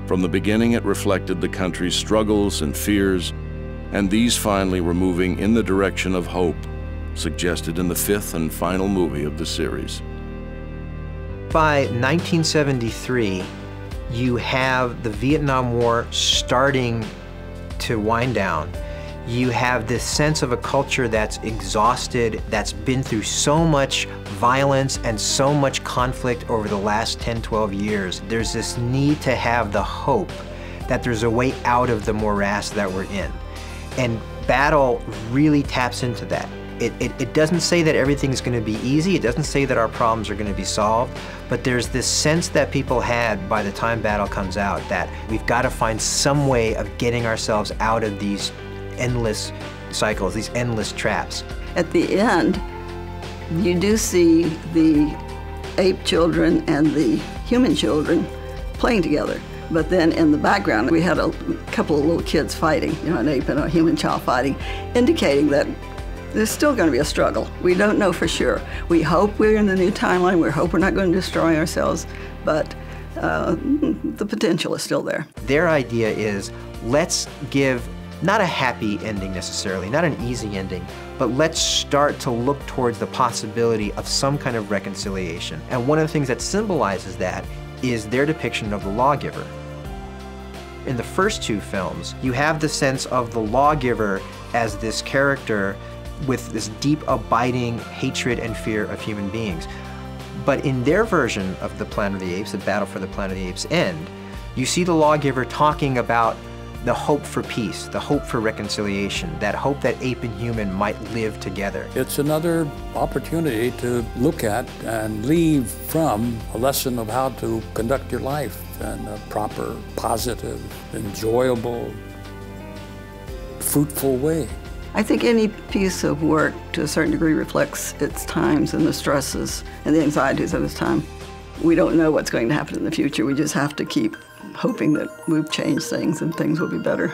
From the beginning, it reflected the country's struggles and fears, and these finally were moving in the direction of hope, suggested in the fifth and final movie of the series. By 1973, you have the Vietnam War starting to wind down. You have this sense of a culture that's exhausted, that's been through so much violence and so much conflict over the last 10, 12 years. There's this need to have the hope that there's a way out of the morass that we're in. And Battle really taps into that. It doesn't say that everything's going to be easy. It doesn't say that our problems are going to be solved. But there's this sense that people had by the time Battle comes out that we've got to find some way of getting ourselves out of these endless cycles, these endless traps. At the end, you do see the ape children and the human children playing together. But then in the background, we had a couple of little kids fighting, you know, an ape and a human child fighting, indicating that there's still going to be a struggle. We don't know for sure. We hope we're in the new timeline. We hope we're not going to destroy ourselves, but the potential is still there. Their idea is, let's give not a happy ending necessarily, not an easy ending, but let's start to look towards the possibility of some kind of reconciliation. And one of the things that symbolizes that is their depiction of the lawgiver. In the first two films, you have the sense of the lawgiver as this character with this deep, abiding hatred and fear of human beings. But in their version of the Planet of the Apes, the Battle for the Planet of the Apes end, you see the lawgiver talking about the hope for peace, the hope for reconciliation, that hope that ape and human might live together. It's another opportunity to look at and leave from a lesson of how to conduct your life in a proper, positive, enjoyable, fruitful way. I think any piece of work, to a certain degree, reflects its times and the stresses and the anxieties of its time. We don't know what's going to happen in the future. We just have to keep hoping that we've changed things and things will be better.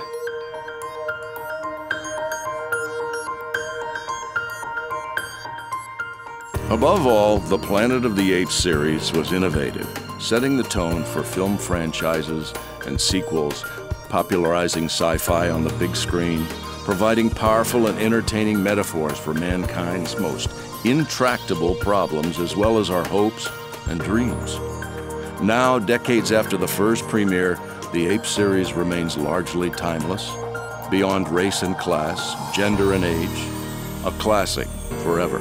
Above all, the Planet of the Apes series was innovative, setting the tone for film franchises and sequels, popularizing sci-fi on the big screen, providing powerful and entertaining metaphors for mankind's most intractable problems as well as our hopes and dreams. Now, decades after the first premiere, the Ape series remains largely timeless, beyond race and class, gender and age, a classic forever.